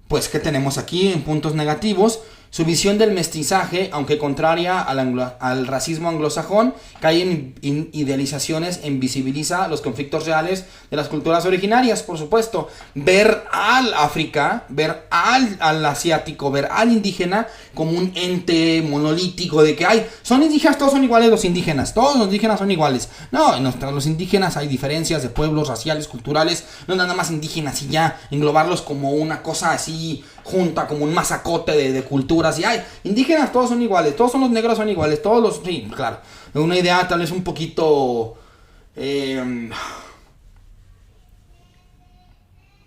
Pues que tenemos aquí en puntos negativos: su visión del mestizaje, aunque contraria al racismo anglosajón, cae en idealizaciones e invisibiliza los conflictos reales de las culturas originarias, por supuesto. Ver al África, ver al asiático, ver al indígena como un ente monolítico de que son indígenas, todos son iguales los indígenas, todos los indígenas son iguales. No, entre los indígenas hay diferencias de pueblos, raciales, culturales, no nada más indígenas y ya, englobarlos como una cosa así junta, como un masacote de culturas, y indígenas todos son iguales, todos son los negros son iguales, todos los, sí, claro, una idea tal vez un poquito,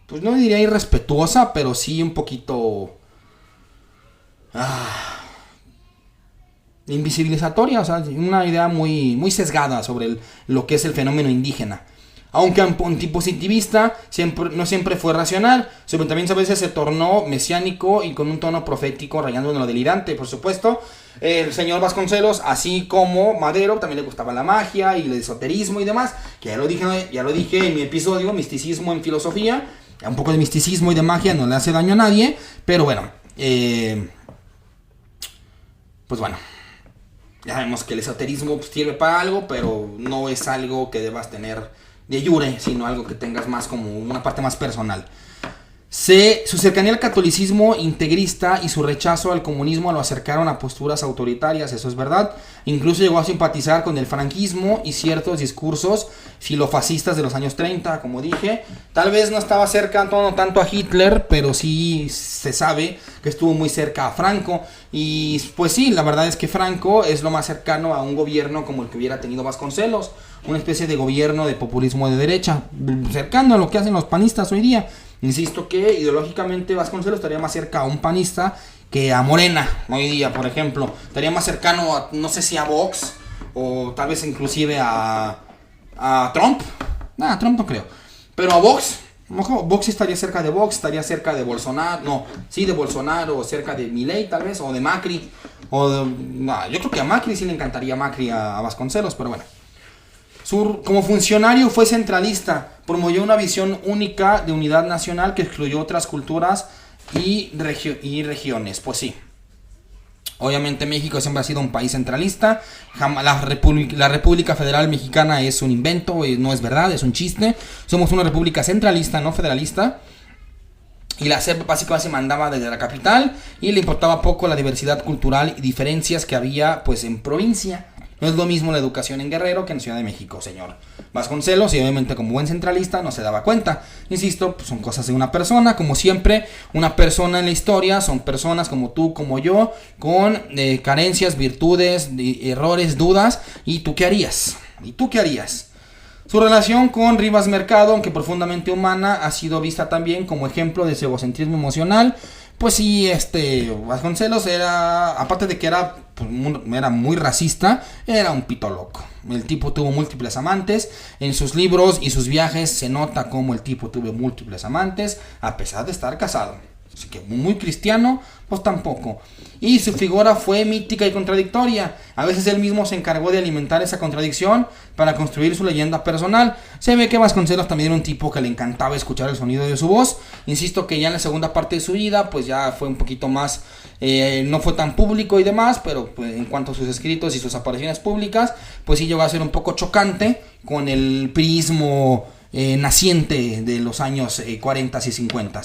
pues no diría irrespetuosa, pero sí un poquito invisibilizatoria, o sea, una idea muy sesgada sobre lo que es el fenómeno indígena. Aunque antipositivista, no siempre fue racional. Su pensamiento a veces se tornó mesiánico y con un tono profético, rayando en lo delirante, por supuesto. El señor Vasconcelos, así como Madero, también le gustaba la magia y el esoterismo y demás, que ya lo dije en mi episodio, misticismo en filosofía. Un poco de misticismo y de magia no le hace daño a nadie, pero bueno, pues bueno, ya sabemos que el esoterismo sirve para algo, pero no es algo que debas tener de jure, sino algo que tengas más como una parte más personal. Su cercanía al catolicismo integrista y su rechazo al comunismo lo acercaron a posturas autoritarias, eso es verdad. Incluso llegó a simpatizar con el franquismo y ciertos discursos filofascistas de los años 30, como dije. Tal vez no estaba cerca no tanto a Hitler, pero sí se sabe que estuvo muy cerca a Franco. Y pues sí, la verdad es que Franco es lo más cercano a un gobierno como el que hubiera tenido Vasconcelos. Una especie de gobierno de populismo de derecha, cercano a lo que hacen los panistas hoy día. Insisto que ideológicamente Vasconcelos estaría más cerca a un panista que a Morena hoy día, por ejemplo. Estaría más cercano a, no sé si a Vox, o tal vez inclusive a Trump. Nah, Trump no creo. Pero a Vox. Vox estaría cerca de Vox, estaría cerca de Bolsonaro. No, sí, de Bolsonaro, o cerca de Milei tal vez, o de Macri. Yo creo que a Macri sí le encantaría Macri a Vasconcelos, pero bueno. Como funcionario fue centralista, promovió una visión única de unidad nacional que excluyó otras culturas y regiones. Pues sí, obviamente México siempre ha sido un país centralista. La República Federal Mexicana es un invento, no es verdad, es un chiste. Somos una república centralista, no federalista. Y la CEP básicamente se mandaba desde la capital y le importaba poco la diversidad cultural y diferencias que había pues en provincia. No es lo mismo la educación en Guerrero que en Ciudad de México, señor Vasconcelos, y obviamente como buen centralista no se daba cuenta. Insisto, pues son cosas de una persona, como siempre, una persona en la historia son personas como tú, como yo, con carencias, virtudes, errores, dudas, ¿y tú qué harías? ¿Y tú qué harías? Su relación con Rivas Mercado, aunque profundamente humana, ha sido vista también como ejemplo de su egocentrismo emocional. Pues sí, Vasconcelos era, aparte de que era muy racista, era un pito loco. El tipo tuvo múltiples amantes. En sus libros y sus viajes se nota cómo el tipo tuvo múltiples amantes, a pesar de estar casado. Así que muy cristiano, pues tampoco. Y su figura fue mítica y contradictoria. A veces él mismo se encargó de alimentar esa contradicción para construir su leyenda personal. Se ve que Vasconcelos también era un tipo que le encantaba escuchar el sonido de su voz. Insisto que ya en la segunda parte de su vida, pues ya fue un poquito más, no fue tan público y demás, pero pues, en cuanto a sus escritos y sus apariciones públicas, pues sí llegó a ser un poco chocante con el priismo naciente de los años 40 y 50.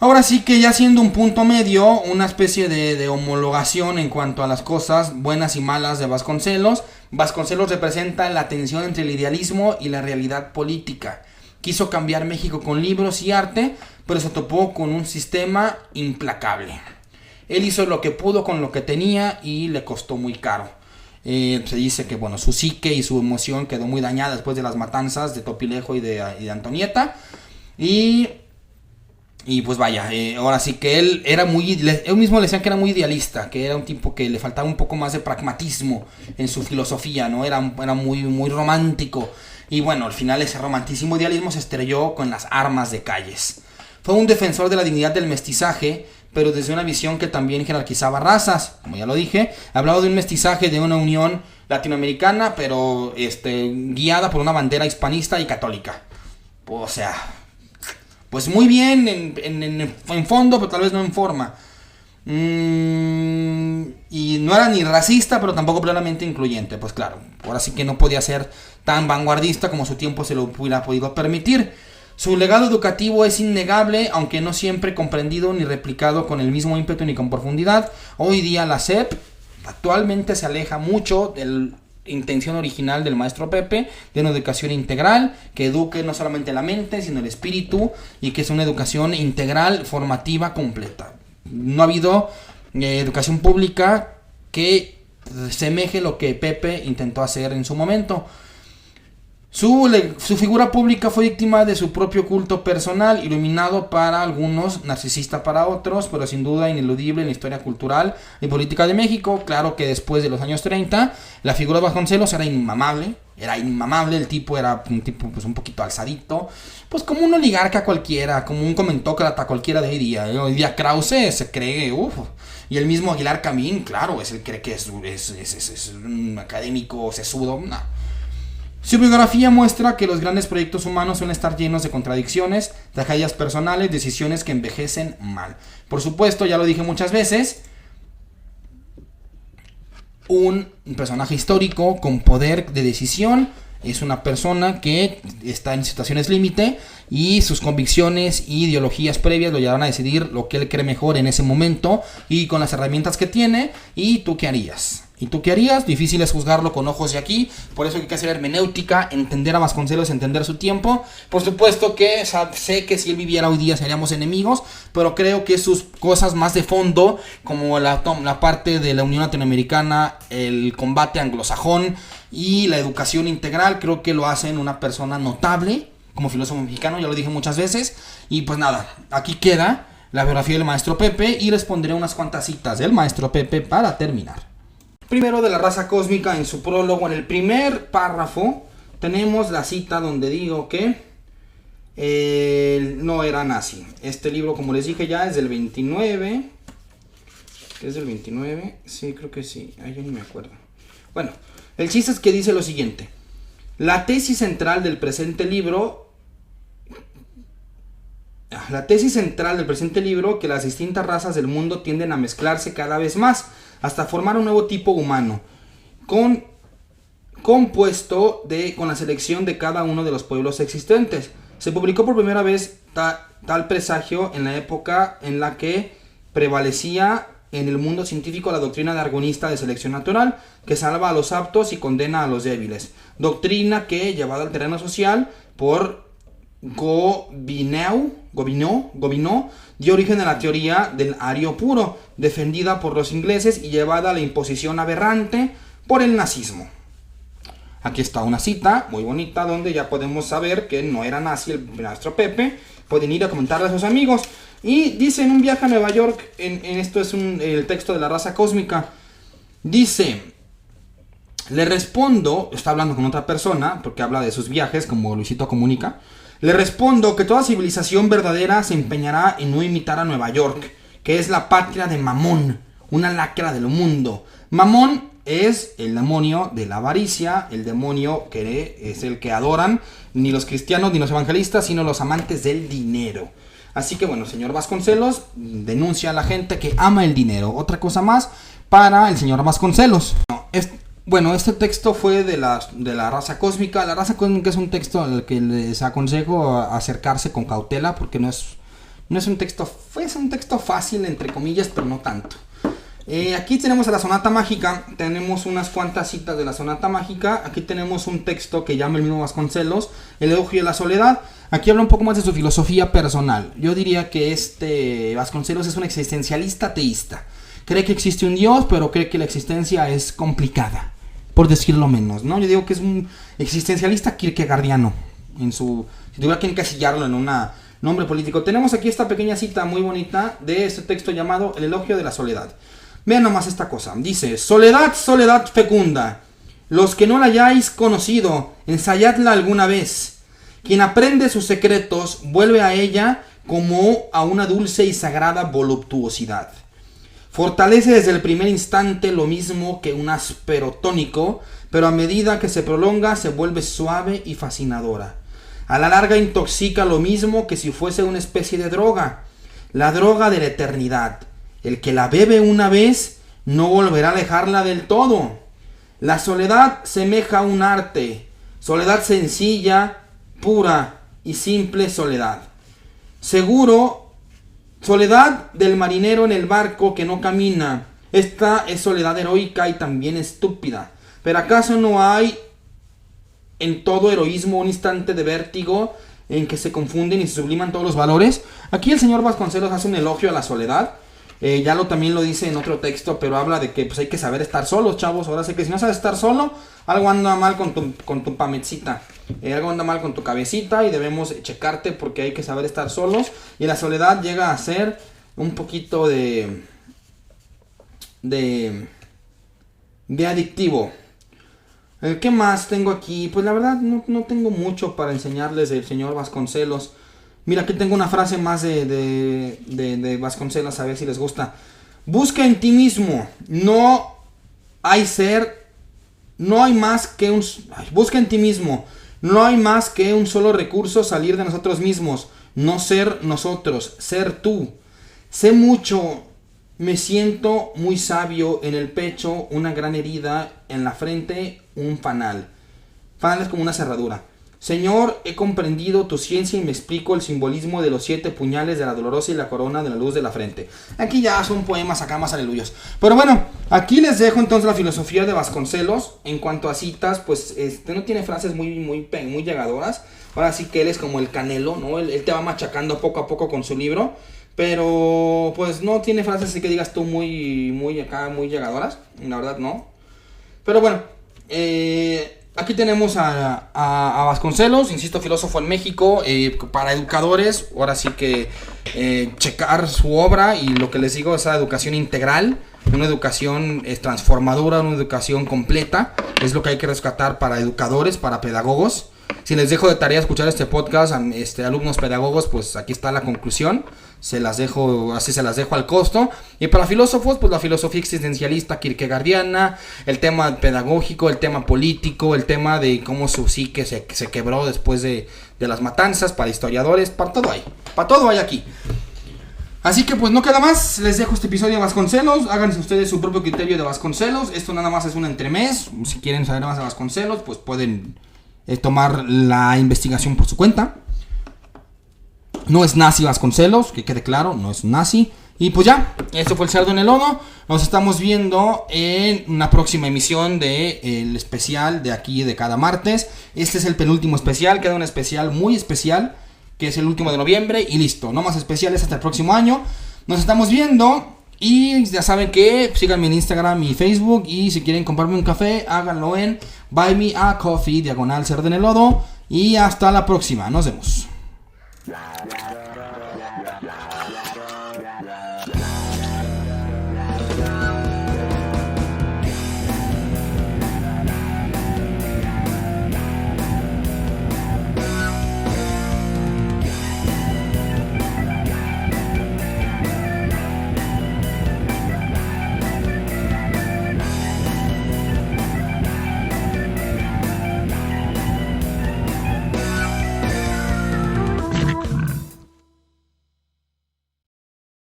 Ahora sí que ya siendo un punto medio, una especie de homologación en cuanto a las cosas buenas y malas de Vasconcelos. Vasconcelos representa la tensión entre el idealismo y la realidad política. Quiso cambiar México con libros y arte, pero se topó con un sistema implacable. Él hizo lo que pudo con lo que tenía y le costó muy caro. Se dice que bueno, su psique y su emoción quedó muy dañada después de las matanzas de Topilejo y de Antonieta. Y pues vaya, ahora sí que él era él mismo le decían que era muy idealista, que era un tipo que le faltaba un poco más de pragmatismo en su filosofía, ¿no? Era muy romántico. Y bueno, al final ese romantísimo idealismo se estrelló con las armas de calles. Fue un defensor de la dignidad del mestizaje, pero desde una visión que también jerarquizaba razas, como ya lo dije. Hablaba de un mestizaje, de una unión latinoamericana, pero guiada por una bandera hispanista y católica. O sea, pues muy bien en fondo, pero tal vez no en forma. Y no era ni racista, pero tampoco plenamente incluyente. Pues claro, ahora sí que no podía ser tan vanguardista como su tiempo se lo hubiera podido permitir. Su legado educativo es innegable, aunque no siempre comprendido ni replicado con el mismo ímpetu ni con profundidad. Hoy día la SEP actualmente se aleja mucho del intención original del maestro Pepe, de una educación integral que eduque no solamente la mente sino el espíritu, y que es una educación integral, formativa, completa. No ha habido educación pública que semeje lo que Pepe intentó hacer en su momento. Su figura pública fue víctima de su propio culto personal, iluminado para algunos, narcisista para otros, pero sin duda ineludible en la historia cultural y política de México. Claro que después de los años 30, la figura de Vasconcelos era inmamable, el tipo era un tipo pues un poquito alzadito, pues como un oligarca cualquiera, como un comentócrata cualquiera de hoy día. Hoy día Krause se cree, y el mismo Aguilar Camín, claro, él cree que es un académico sesudo, no. Su biografía muestra que los grandes proyectos humanos suelen estar llenos de contradicciones, tragedias personales, decisiones que envejecen mal. Por supuesto, ya lo dije muchas veces, un personaje histórico con poder de decisión Es una persona que está en situaciones límite y sus convicciones y ideologías previas lo llevaron a decidir lo que él cree mejor en ese momento y con las herramientas que tiene. ¿Y tú qué harías? ¿Y tú qué harías? Difícil es juzgarlo con ojos de aquí. Por eso hay que hacer hermenéutica, entender a Vasconcelos, entender su tiempo. Por supuesto que sé que si él viviera hoy día seríamos enemigos, pero creo que sus cosas más de fondo, como la parte de la Unión Latinoamericana, el combate anglosajón y la educación integral, creo que lo hacen una persona notable como filósofo mexicano, ya lo dije muchas veces. Y pues nada, aquí queda la biografía del maestro Pepe y les pondré unas cuantas citas del maestro Pepe para terminar. Primero, de la raza cósmica, en su prólogo, en el primer párrafo, tenemos la cita donde digo que no era nazi. Este libro, como les dije ya, es del 29. ¿Es del 29? Sí, creo que sí. Ay, yo ni me acuerdo. Bueno, el chiste es que dice lo siguiente. La tesis central del presente libro... que las distintas razas del mundo tienden a mezclarse cada vez más hasta formar un nuevo tipo humano, compuesto con la selección de cada uno de los pueblos existentes. Se publicó por primera vez tal presagio en la época en la que prevalecía en el mundo científico la doctrina darwinista de selección natural, que salva a los aptos y condena a los débiles. Doctrina que, llevada al terreno social por Gobineau, dio origen a la teoría del ario puro, defendida por los ingleses y llevada a la imposición aberrante por el nazismo. Aquí está una cita muy bonita donde ya podemos saber que no era nazi el maestro Pepe. Pueden ir a comentarle a sus amigos. Y dice en un viaje a Nueva York, esto es el texto de la raza cósmica, dice: le respondo, está hablando con otra persona, porque habla de sus viajes, como Luisito Comunica. Le respondo que toda civilización verdadera se empeñará en no imitar a Nueva York, que es la patria de Mamón, una lacra del mundo. Mamón es el demonio de la avaricia, el demonio que es el que adoran ni los cristianos ni los evangelistas, sino los amantes del dinero. Así que bueno, señor Vasconcelos denuncia a la gente que ama el dinero. Otra cosa más para el señor Vasconcelos. Bueno, este texto fue de la raza cósmica. La raza cósmica es un texto al que les aconsejo acercarse con cautela, porque no es un texto, es un texto fácil, entre comillas, pero no tanto. Aquí tenemos a la sonata mágica, tenemos unas cuantas citas de la sonata mágica. Aquí tenemos un texto que llama el mismo Vasconcelos, el elogio de la soledad. Aquí habla un poco más de su filosofía personal. Yo diría que Vasconcelos es un existencialista ateísta. Cree que existe un Dios, pero cree que la existencia es complicada, por decirlo menos, ¿no? Yo digo que es un existencialista kierkegaardiano, si tuviera que encasillarlo en un nombre político. Tenemos aquí esta pequeña cita muy bonita de este texto llamado El elogio de la soledad. Vean nomás esta cosa. Dice: soledad, soledad fecunda, los que no la hayáis conocido, ensayadla alguna vez. Quien aprende sus secretos vuelve a ella como a una dulce y sagrada voluptuosidad. Fortalece desde el primer instante lo mismo que un áspero tónico, pero a medida que se prolonga se vuelve suave y fascinadora. A la larga intoxica lo mismo que si fuese una especie de droga, la droga de la eternidad. El que la bebe una vez no volverá a dejarla del todo. La soledad semeja a un arte, soledad sencilla, pura y simple soledad. Seguro, soledad del marinero en el barco que no camina. Esta es soledad heroica y también estúpida. Pero ¿acaso no hay en todo heroísmo un instante de vértigo en que se confunden y se subliman todos los valores? Aquí el señor Vasconcelos hace un elogio a la soledad. También lo dice en otro texto, pero habla de que pues hay que saber estar solos, chavos. Ahora sé que si no sabes estar solo, algo anda mal con tu pametcita, algo anda mal con tu cabecita y debemos checarte porque hay que saber estar solos. Y la soledad llega a ser un poquito de adictivo. ¿Qué más tengo aquí? Pues la verdad no tengo mucho para enseñarles del señor Vasconcelos. Mira, aquí tengo una frase más de Vasconcelos, a ver si les gusta. Busca en ti mismo, busca en ti mismo, no hay más que un solo recurso: salir de nosotros mismos, no ser nosotros, ser tú. Sé mucho, me siento muy sabio, en el pecho una gran herida, en la frente un fanal. Fanal es como una cerradura. Señor, he comprendido tu ciencia y me explico el simbolismo de los 7 puñales de la dolorosa y la corona de la luz de la frente. Aquí ya son poemas acá más aleluyos. Pero bueno, aquí les dejo entonces la filosofía de Vasconcelos. En cuanto a citas, pues no tiene frases muy llegadoras. Ahora sí que él es como el Canelo, ¿no? Él te va machacando poco a poco con su libro. Pero pues no tiene frases así que digas tú muy llegadoras. La verdad no. Pero bueno, aquí tenemos a Vasconcelos, insisto, filósofo en México, para educadores. Ahora sí que checar su obra, y lo que les digo es esa educación integral, una educación transformadora, una educación completa, es lo que hay que rescatar para educadores, para pedagogos. Si les dejo de tarea escuchar este podcast, alumnos pedagogos, pues aquí está la conclusión. Se las dejo al costo. Y para filósofos, pues la filosofía existencialista kierkegaardiana, el tema pedagógico, el tema político, el tema de cómo su psique se quebró después de las matanzas, para historiadores, para todo hay aquí. Así que pues no queda más, les dejo este episodio de Vasconcelos. Háganse ustedes su propio criterio de Vasconcelos. Esto nada más es un entremés. Si quieren saber más de Vasconcelos, pues pueden tomar la investigación por su cuenta. No es nazi Vasconcelos, que quede claro, no es nazi. Y pues ya, esto fue el Cerdo en el Lodo. Nos estamos viendo en una próxima emisión del especial de aquí de cada martes. Este es el penúltimo especial, queda un especial muy especial, que es el último de noviembre, y listo, no más especiales hasta el próximo año. Nos estamos viendo, y ya saben que síganme en Instagram y Facebook, y si quieren comprarme un café, háganlo en Buy Me a Coffee, /Cerdo en el Lodo. Y hasta la próxima, nos vemos.